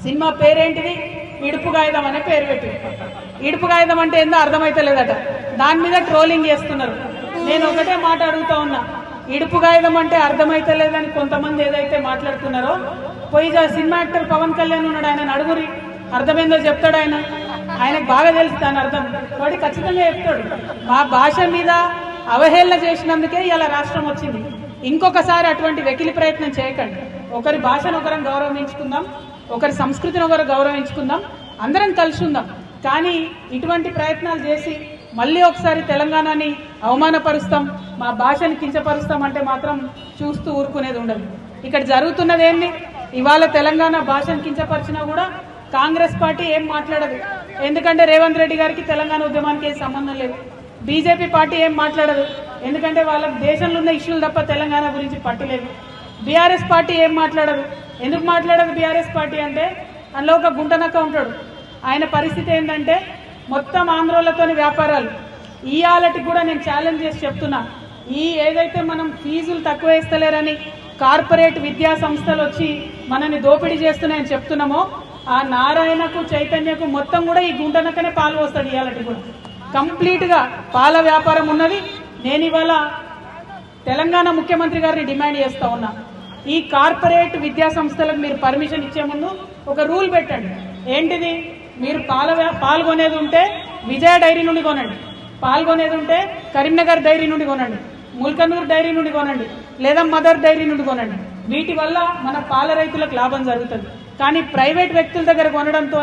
Cinema పేరేంటిది? ఇడుపు కాగితం అనే పేరు పెట్టి, ఇడుపు కాగితం అంటే ఏందో అర్థమైతలేదట. దాని మీద ట్రోలింగ్ చేస్తున్నారు. నేను ఒకటే మాట అడుగుతా ఉన్నా, ఇడుపు కాగితం అంటే అర్థమైతలేదని కొంతమంది ఏదైతే మాట్లాడుతున్నారో, పోయి సినిమా యాక్టర్ పవన్ కళ్యాణ్ ఉన్నాడు, ఆయన అడుగురి, అర్థమైందో చెప్తాడు. ఆయనకు బాగా తెలుసు దాని అర్థం, వాడి ఖచ్చితంగా చెప్తాడు. మా భాష మీద అవహేళన చేసినందుకే ఇలా రాష్ట్రం వచ్చింది. ఇంకొకసారి అటువంటి వెకిలి ప్రయత్నం చేయకండి. ఒకరి భాషను ఒకరం గౌరవించుకుందాం, ఒకరి సంస్కృతిని ఒకరు గౌరవించుకుందాం, అందరం కలిసి ఉందాం. కానీ ఇటువంటి ప్రయత్నాలు చేసి మళ్ళీ ఒకసారి తెలంగాణని అవమానపరుస్తాం, మా భాషని కించపరుస్తాం అంటే మాత్రం చూస్తూ ఊరుకునేది ఉండదు. ఇక్కడ జరుగుతున్నది ఏంటి? ఇవాళ తెలంగాణ భాషను కించపరిచినా కూడా కాంగ్రెస్ పార్టీ ఏం మాట్లాడదు. ఎందుకంటే రేవంత్ రెడ్డి గారికి తెలంగాణ ఉద్యమానికి ఏం సంబంధం లేదు. బీజేపీ పార్టీ ఏం మాట్లాడదు, ఎందుకంటే వాళ్ళకి దేశంలో ఉన్న ఇష్యూలు తప్ప తెలంగాణ గురించి పట్టలేదు. బీఆర్ఎస్ పార్టీ ఏం మాట్లాడదు. ఎందుకు మాట్లాడదు బీఆర్ఎస్ పార్టీ అంటే, అందులో ఒక గుంటనక్క ఉంటాడు. ఆయన పరిస్థితి ఏంటంటే మొత్తం ఆంధ్రోళ్లతోని వ్యాపారాలు. ఇవాళకి కూడా నేను ఛాలెంజ్ చేసి చెప్తున్నా, ఏదైతే మనం ఫీజులు తక్కువ వేస్తలేరని కార్పొరేట్ విద్యా సంస్థలు వచ్చి మనని దోపిడీ చేస్తున్నాయని చెప్తున్నామో, ఆ నారాయణకు చైతన్యకు మొత్తం కూడా ఈ గుంటనక్కనే పాలు వస్తుంది. ఇవాళకి కూడా కంప్లీట్గా పాల వ్యాపారం ఉన్నది. నేను ఇవాళ తెలంగాణ ముఖ్యమంత్రి గారిని డిమాండ్ చేస్తా ఉన్నా, ఈ కార్పొరేట్ విద్యా సంస్థలకు మీరు పర్మిషన్ ఇచ్చే ముందు ఒక రూల్ పెట్టండి. ఏంటిది? మీరు పాల్గొనేది ఉంటే విజయ డైరీ నుండి కొనండి, పాల్గొనేది ఉంటే కరీంనగర్ డైరీ నుండి కొనండి, ముల్కనూరు డైరీ నుండి కొనండి, లేదా మదర్ డైరీ నుండి కొనండి. వీటి వల్ల మన పాల రైతులకు లాభం జరుగుతుంది. కానీ ప్రైవేట్ వ్యక్తుల దగ్గర కొనడంతో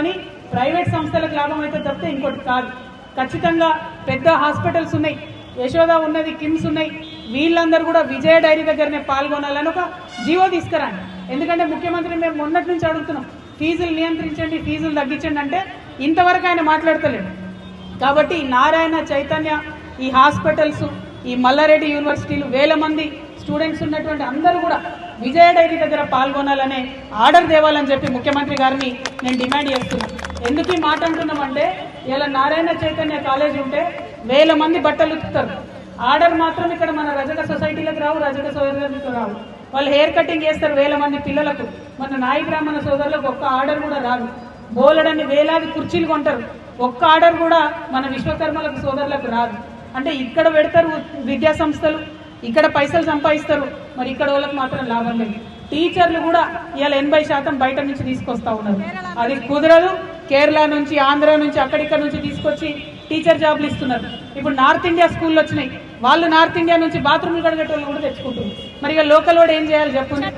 ప్రైవేట్ సంస్థలకు లాభం అయితే తప్పితే ఇంకోటి కాదు. ఖచ్చితంగా పెద్ద హాస్పిటల్స్ ఉన్నాయి, యశోద ఉన్నది, కిమ్స్ ఉన్నాయి, వీళ్ళందరూ కూడా విజయ డైరీ దగ్గరనే పాల్గొనాలని ఒక జీవో తీసుకురండి. ఎందుకంటే ముఖ్యమంత్రి మేము మొన్నటి నుంచి అడుగుతున్నాం, ఫీజులు నియంత్రించండి, ఫీజులు తగ్గించండి అంటే ఇంతవరకు ఆయన మాట్లాడతలేడు. కాబట్టి నారాయణ చైతన్య, ఈ హాస్పిటల్స్, ఈ మల్లారెడ్డి యూనివర్సిటీలు, వేల మంది స్టూడెంట్స్ ఉన్నటువంటి అందరూ కూడా విజయ డైరీ దగ్గర పాల్గొనాలనే ఆర్డర్ తేవాలని చెప్పి ముఖ్యమంత్రి గారిని నేను డిమాండ్ చేస్తున్నాను. ఎందుకు ఈ మాట అంటున్నామంటే, ఇలా నారాయణ చైతన్య కాలేజ్ ఉంటే వేల మంది బట్టలు ఉతుకుతారు. ఆర్డర్ మాత్రం ఇక్కడ మన రజక సొసైటీలకు రావు, రజక సోదరులకు రావు. వాళ్ళు హెయిర్ కటింగ్ చేస్తారు వేల మంది పిల్లలకు. మన నాయి బ్రాహ్మణ సోదరులకు ఒక్క ఆర్డర్ కూడా రాదు. బోలెడన్ని వేలాది కుర్చీలు కొంటారు, ఒక్క ఆర్డర్ కూడా మన విశ్వకర్మలకు సోదరులకు రాదు. అంటే ఇక్కడ పెడతారు విద్యా సంస్థలు, ఇక్కడ పైసలు సంపాదిస్తారు, మరి ఇక్కడ వాళ్ళకి మాత్రం లాభం లేదు. టీచర్లు కూడా ఇవాళ 80% బయట నుంచి తీసుకొస్తా ఉన్నారు. అది కుదరదు. కేరళ నుంచి, ఆంధ్ర నుంచి, అక్కడిక్కడ నుంచి తీసుకొచ్చి టీచర్ జాబ్లు ఇస్తున్నారు. ఇప్పుడు నార్త్ ఇండియా స్కూళ్ళు వచ్చినాయి, వాళ్ళు నార్త్ ఇండియా నుంచి బాత్రూమ్లు కడిగేటోళ్ళు కూడా తెచ్చుకుంటున్నారు. మరి ఇక లోకల్ వాడు ఏం చేయాలి చెప్పండి?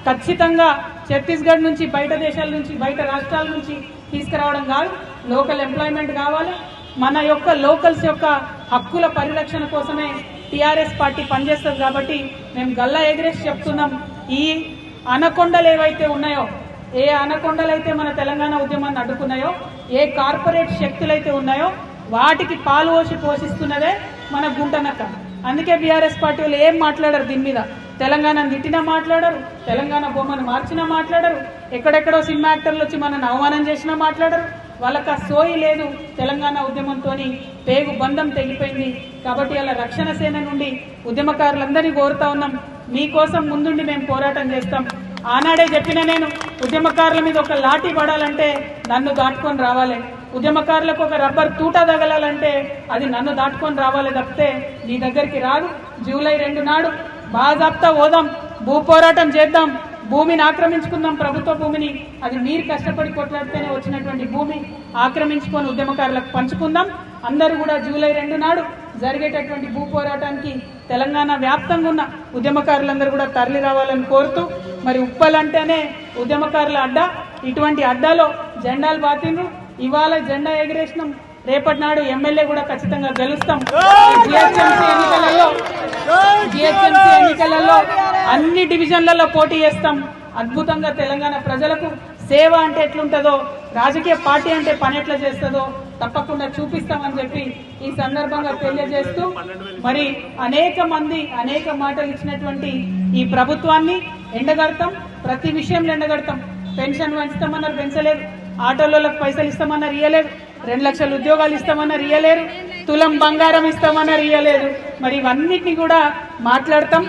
ఖచ్చితంగా ఛత్తీస్గఢ్ నుంచి, బయట దేశాల నుంచి, బయట రాష్ట్రాల నుంచి తీసుకురావడం కాదు, లోకల్ ఎంప్లాయ్మెంట్ కావాలి. మన యొక్క లోకల్స్ యొక్క హక్కుల పరిరక్షణ కోసమే టీఆర్ఎస్ పార్టీ పనిచేస్తుంది. కాబట్టి మేము గల్లా ఎగరేసి చెప్తున్నాం, ఈ అనకొండలు ఏవైతే ఉన్నాయో, ఏ అనకొండలైతే మన తెలంగాణ ఉద్యమాన్ని అడ్డుకున్నాయో, ఏ కార్పొరేట్ శక్తులైతే ఉన్నాయో వాటికి పాలు పోషిస్తున్నదే మన గుంటనక్క. అందుకే బీఆర్ఎస్ పార్టీ వాళ్ళు ఏం మాట్లాడరు దీని మీద. తెలంగాణను తిట్టినా మాట్లాడరు, తెలంగాణ బొమ్మను మార్చినా మాట్లాడరు, ఎక్కడెక్కడో సినిమా యాక్టర్లు వచ్చి మనల్ని అవమానం చేసినా మాట్లాడరు. వాళ్ళకి ఆ సోయి లేదు. తెలంగాణ ఉద్యమంతో పేగు బంధం తెగిపోయింది. కాబట్టి అలా రక్షణ సేన నుండి ఉద్యమకారులందరినీ కోరుతా ఉన్నాం, మీకోసం ముందుండి మేము పోరాటం చేస్తాం. ఆనాడే చెప్పిన నేను, ఉద్యమకారుల మీద ఒక లాఠీ పడాలంటే నన్ను దాటుకొని రావాలి, ఉద్యమకారులకు ఒక రబ్బర్ తూటా తగలాలంటే అది నన్ను దాటుకొని రావాలి తప్పితే నీ దగ్గరికి రాదు. జూలై 2 నాడు బాజాప్తా పోదాం, భూ పోరాటం చేద్దాం, భూమిని ఆక్రమించుకుందాం, ప్రభుత్వ భూమిని. అది మీరు కష్టపడి కొట్లాడితేనే వచ్చినటువంటి భూమి ఆక్రమించుకొని ఉద్యమకారులకు పంచుకుందాం. అందరూ కూడా జూలై 2 నాడు జరిగేటటువంటి భూ పోరాటానికి తెలంగాణ వ్యాప్తంగా ఉన్న ఉద్యమకారులందరూ కూడా తరలి రావాలని కోరుతూ, మరి ఉప్పల్ అంటేనే ఉద్యమకారుల అడ్డా, ఇటువంటి అడ్డాలో జెండాలు బాతిండ్రు. ఇవాళ జెండా ఎగిరేసినాం, రేపటి నాడు ఎమ్మెల్యే కూడా ఖచ్చితంగా గెలుస్తాం. జిహెచ్ఎంసీ ఎన్నికలలో అన్ని డివిజన్లలో పోటీ చేస్తాం. అద్భుతంగా తెలంగాణ ప్రజలకు సేవ అంటే ఎట్లుంటుందో, రాజకీయ పార్టీ అంటే పని ఎట్లా చేస్తుందో తప్పకుండా చూపిస్తామని చెప్పి ఈ సందర్భంగా తెలియజేస్తూ, మరి అనేక మంది అనేక మాటలు ఇచ్చినటువంటి ఈ ప్రభుత్వాన్ని ఎండగడతాం, ప్రతి విషయంలో ఎండగడతాం. పెన్షన్ పెంచుతామన్నారు, పెంచలేదు. ఆటోలకు పైసలు ఇస్తామన్నారు, ఇయ్యలేదు. 2 లక్షల ఉద్యోగాలు ఇస్తామన్నారు, ఇయ్యలేరు. తులం బంగారం ఇస్తామన్నారు, ఇయ్యలేదు. మరి ఇవన్నిటిని కూడా మాట్లాడతాం.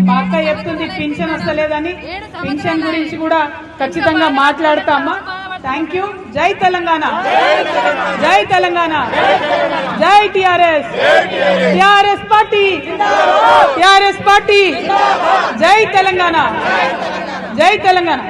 మా అక్క చెప్తుంది పింఛన్ వస్తలేదని, పింఛన్ గురించి కూడా ఖచ్చితంగా మాట్లాడతామా. Thank you. జై తెలంగాణ, జై తెలంగాణ, జై TRS, TRS party, TRS party, జై తెలంగాణ, జై తెలంగాణ.